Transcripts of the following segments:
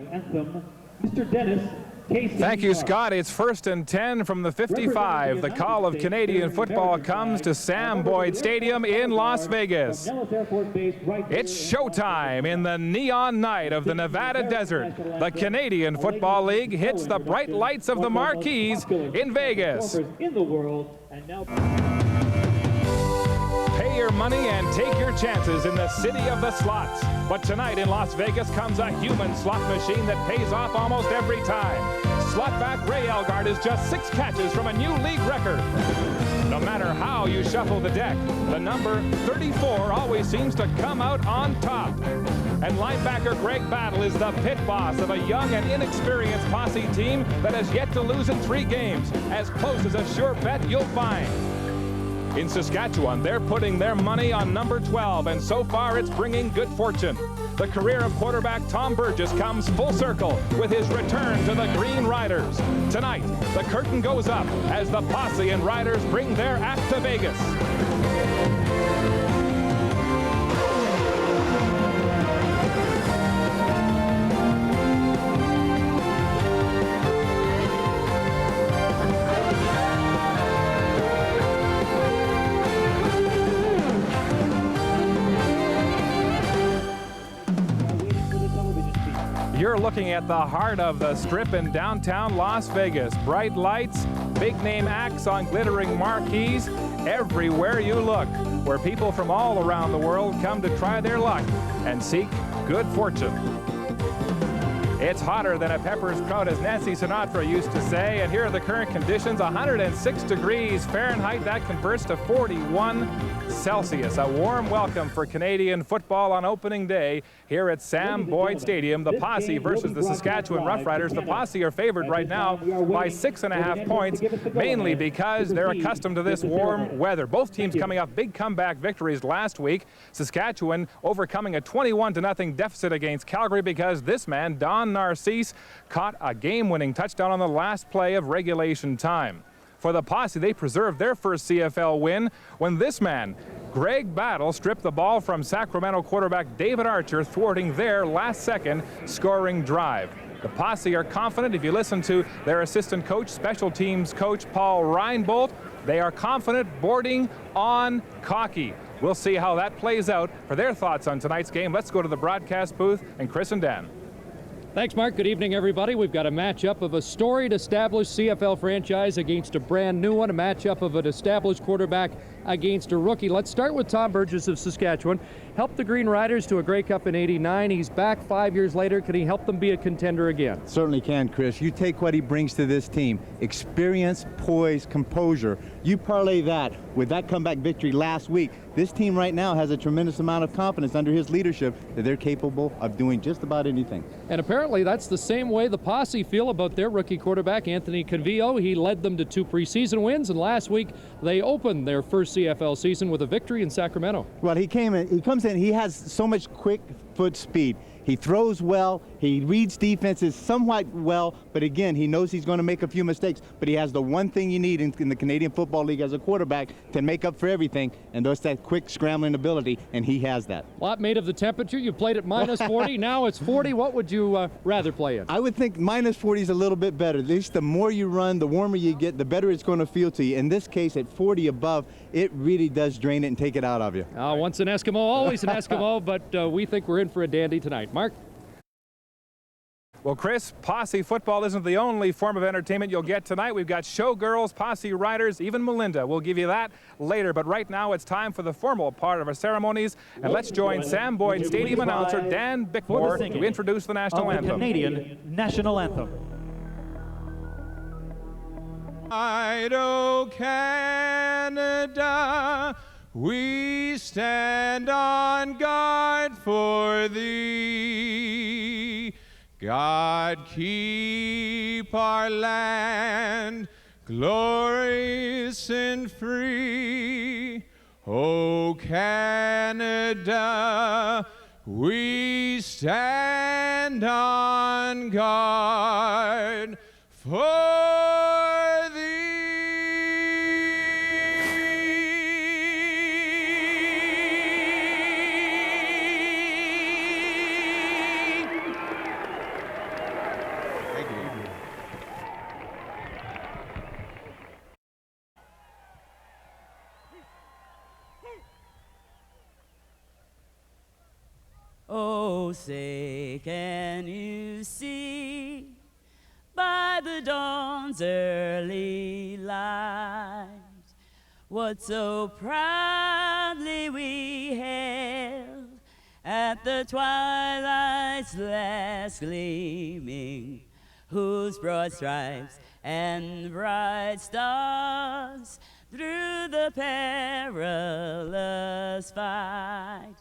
Anthem, Mr. Dennis. Thank you, Scott. It's 1st and 10 from the 55. The call of Canadian football comes to Sam Boyd Stadium in Las Vegas. It's showtime in the neon night of the Nevada desert. The Canadian Football League hits the bright lights of the marquees in Vegas. Pay your money and take your chances in the city of the slots. But tonight in Las Vegas comes a human slot machine that pays off almost every time. Slotback Ray Elgard is just 6 catches from a new league record. No matter how you shuffle the deck, the number 34 always seems to come out on top. And linebacker Greg Battle is the pit boss of a young and inexperienced Posse team that has yet to lose in 3 games, as close as a sure bet you'll find. In Saskatchewan, they're putting their money on number 12, and so far it's bringing good fortune. The career of quarterback Tom Burgess comes full circle with his return to the Green Riders. Tonight, the curtain goes up as the Posse and Riders bring their act to Vegas. You're looking at the heart of the Strip in downtown Las Vegas. Bright lights, big-name acts on glittering marquees, everywhere you look, where people from all around the world come to try their luck and seek good fortune. It's hotter than a pepper's crowd, as Nancy Sinatra used to say, and here are the current conditions: 106 degrees Fahrenheit. That converts to 41 Celsius. A warm welcome for Canadian football on opening day here at Sam Boyd Stadium. The Posse versus the Saskatchewan Roughriders. The Posse are favored right now by 6.5 points, mainly because they're accustomed to this warm weather. Both teams coming off big comeback victories last week. Saskatchewan overcoming a 21-0 deficit against Calgary because this man, Don Narcisse, caught a game-winning touchdown on the last play of regulation time. For the Posse, they preserved their first CFL win when this man, Greg Battle, stripped the ball from Sacramento quarterback David Archer, thwarting their last-second scoring drive. The Posse are confident. If you listen to their assistant coach, special teams coach Paul Reinbold, they are confident, bordering on cocky. We'll see how that plays out. For their thoughts on tonight's game, let's go to the broadcast booth and Chris and Dan. Thanks, Mark. Good evening, everybody. We've got a matchup of a storied established CFL franchise against a brand new one, a matchup of an established quarterback against a rookie. Let's start with Tom Burgess of Saskatchewan. Helped the Green Riders to a Grey Cup in '89. He's back 5 years later. Can he help them be a contender again? Certainly can, Chris. You take what he brings to this team: experience, poise, composure. You parlay that with that comeback victory last week. This team right now has a tremendous amount of confidence under his leadership that they're capable of doing just about anything. And apparently that's the same way the Posse feel about their rookie quarterback, Anthony Convillo. He led them to 2 preseason wins, and last week they opened their first CFL season with a victory in Sacramento. Well, he comes in, he has so much quick foot speed. He throws well, he reads defenses somewhat well, but again, he knows he's going to make a few mistakes, but he has the one thing you need in the Canadian Football League as a quarterback to make up for everything, and that's that quick scrambling ability, and he has that. A lot made of the temperature. You played at minus 40, now it's 40. What would you rather play in? I would think minus 40 is a little bit better. At least the more you run, the warmer you get, the better it's going to feel to you. In this case, at 40 above, it really does drain it and take it out of you. Once an Eskimo, always an Eskimo, but we think we're in for a dandy tonight. Mark? Well, Chris, Posse football isn't the only form of entertainment you'll get tonight. We've got showgirls, Posse riders, even Melinda. We'll give you that later, but right now it's time for the formal part of our ceremonies, and let's join Sam Boyd Stadium announcer Dan Bickmore to introduce the national anthem. Canadian national anthem. O Canada, we stand on guard for thee. God keep our land glorious and free. O Canada, we stand on guard for thee. can you see by the dawn's early light what so proudly we hailed at the twilight's last gleaming, whose broad stripes and bright stars through the perilous fight.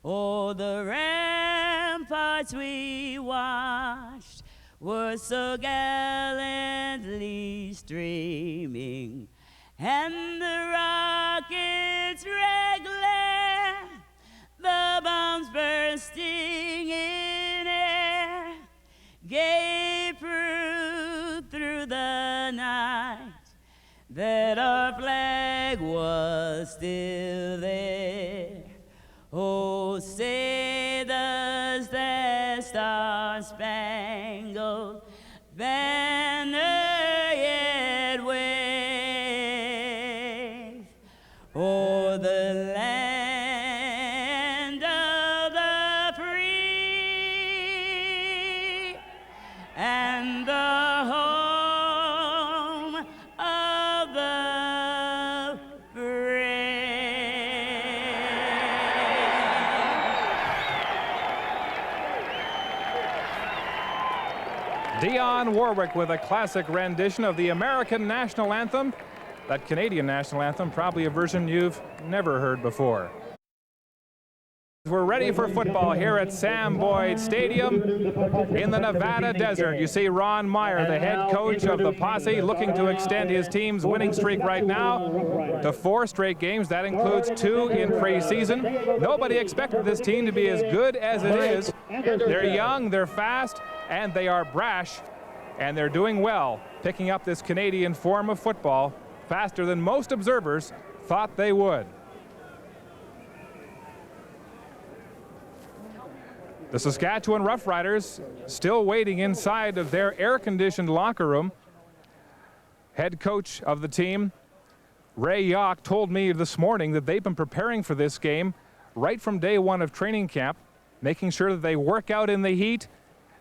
Oh, the ramparts we watched were so gallantly streaming, and the rockets' red glare, the bombs bursting in air, gave proof through the night that our flag was still there. Oh, say does that star-spangled banner yet wave o'er the land of the free and the home of the brave. Dionne Warwick with a classic rendition of the American national anthem. That Canadian national anthem, probably a version you've never heard before. We're ready for football here at Sam Boyd Stadium in the Nevada desert. You see Ron Meyer, the head coach of the Posse, looking to extend his team's winning streak right now to 4 straight games. That includes 2 in preseason. Nobody expected this team to be as good as it is. They're young, they're fast, and they are brash, and they're doing well, picking up this Canadian form of football faster than most observers thought they would. The Saskatchewan Roughriders still waiting inside of their air-conditioned locker room. Head coach of the team, Ray Yauch, told me this morning that they've been preparing for this game right from day 1 of training camp, making sure that they work out in the heat,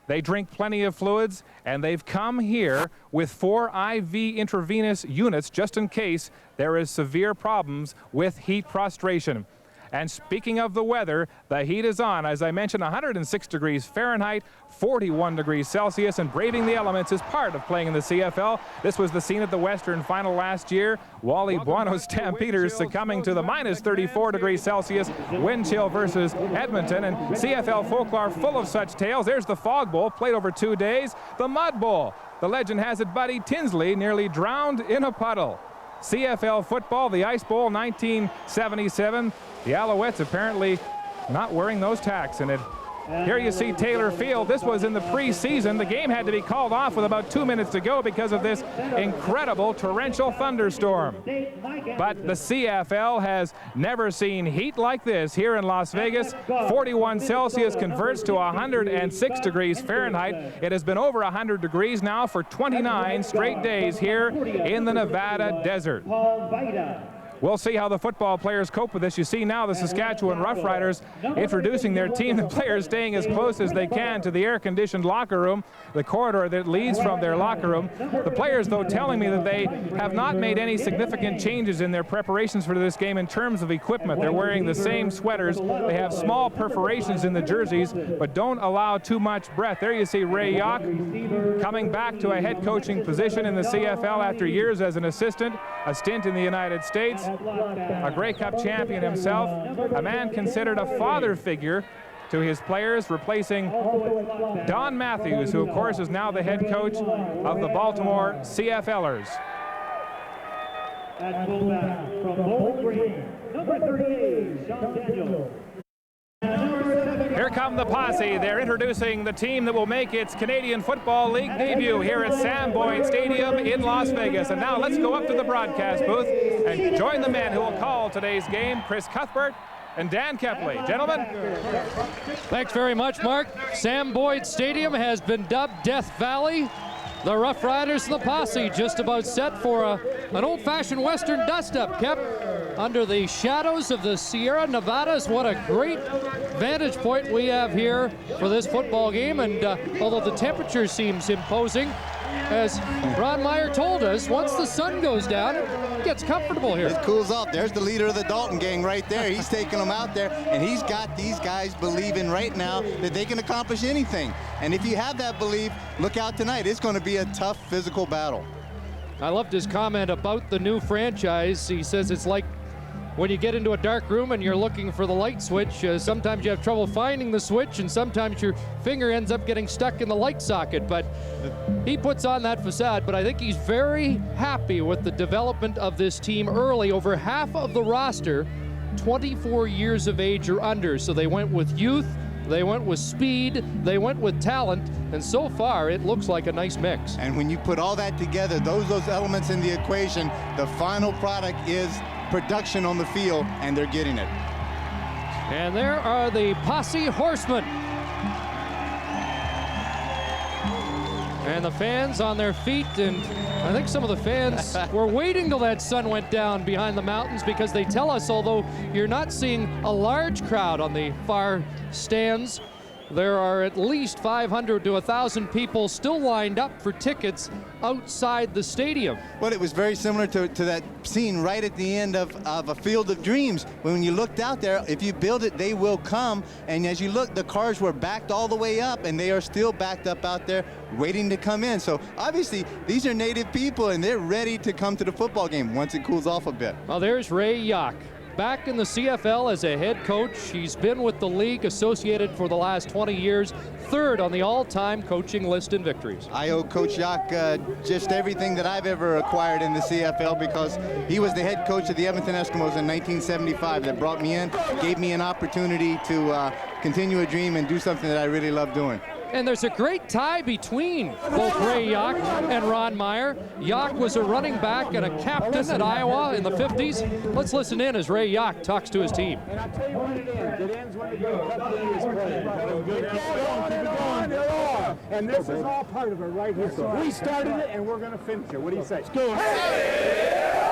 they drink plenty of fluids, and they've come here with 4 IV intravenous units just in case there is severe problems with heat prostration. And speaking of the weather, the heat is on. As I mentioned, 106 degrees Fahrenheit, 41 degrees Celsius, and braving the elements is part of playing in the CFL. This was the scene at the Western Final last year. Wally Buono's Stampeders succumbing to the minus 34 degrees Celsius wind chill versus Edmonton. And CFL folklore full of such tales. There's the Fog Bowl, played over 2 days. The Mud Bowl. The legend has it Buddy Tinsley nearly drowned in a puddle. CFL football, the Ice Bowl, 1977. The Alouettes apparently not wearing those tacks in it. Here you see Taylor Field. This was in the preseason. The game had to be called off with about 2 minutes to go because of this incredible torrential thunderstorm. But the CFL has never seen heat like this here in Las Vegas. 41 Celsius converts to 106 degrees Fahrenheit. It has been over 100 degrees now for 29 straight days here in the Nevada desert. We'll see how the football players cope with this. You see now the Saskatchewan Roughriders introducing their team, the players staying as close as they can to the air-conditioned locker room, the corridor that leads from their locker room. The players, though, telling me that they have not made any significant changes in their preparations for this game in terms of equipment. They're wearing the same sweaters. They have small perforations in the jerseys, but don't allow too much breath. There you see Ray Yauch coming back to a head coaching position in the CFL after years as an assistant, a stint in the United States. A Grey Cup champion himself, a man considered a father figure to his players, replacing Don Matthews, who of course is now the head coach of the Baltimore CFLers. At fullback from Bowling Green, number 38, Sean Daniel. Here come the Posse. They're introducing the team that will make its Canadian Football League debut here at Sam Boyd Stadium in Las Vegas. And now let's go up to the broadcast booth and join the men who will call today's game, Chris Cuthbert and Dan Kepley. Gentlemen. Thanks very much, Mark. Sam Boyd Stadium has been dubbed Death Valley. The Rough Riders and the Posse just about set for an old-fashioned Western dust-up, Kep. under the shadows of the Sierra Nevadas. What a great vantage point we have here for this football game. And although the temperature seems imposing, as Ron Meyer told us, once the sun goes down, it gets comfortable here. It cools off. There's the leader of the Dalton gang right there. He's taking them out there, and he's got these guys believing right now that they can accomplish anything. And if you have that belief, look out tonight. It's going to be a tough physical battle. I loved his comment about the new franchise. He says it's like when you get into a dark room and you're looking for the light switch, sometimes you have trouble finding the switch, and sometimes your finger ends up getting stuck in the light socket. But he puts on that facade, but I think he's very happy with the development of this team early. Over half of the roster, 24 years of age or under. So they went with youth, they went with speed, they went with talent, and so far it looks like a nice mix. And when you put all that together, those elements in the equation, the final product is production on the field, and they're getting it. And there are the Posse Horsemen. And the fans on their feet, and I think some of the fans were waiting till that sun went down behind the mountains, because they tell us, although you're not seeing a large crowd on the far stands, there are at least 500 to 1,000 people still lined up for tickets outside the stadium. Well, it was very similar to that scene right at the end of A Field of Dreams. When you looked out there, if you build it, they will come. And as you look, the cars were backed all the way up, and they are still backed up out there waiting to come in. So obviously, these are native people, and they're ready to come to the football game once it cools off a bit. Well, there's Ray Yock, back in the CFL as a head coach. He's been with the league associated for the last 20 years, third on the all-time coaching list in victories. I owe Coach Yock just everything that I've ever acquired in the CFL, because he was the head coach of the Edmonton Eskimos in 1975 that brought me in, gave me an opportunity to continue a dream and do something that I really love doing. And there's a great tie between both Ray Yock and Ron Meyer. Yock was a running back and a captain at Iowa in the 50s. Let's listen in as Ray Yock talks to his team. And I'll tell you when it ends. It ends when the good company is playing. It goes on and on and on. And this is all part of it right here. So we started it, and we're going to finish it. What do you say? Let's go. Hey!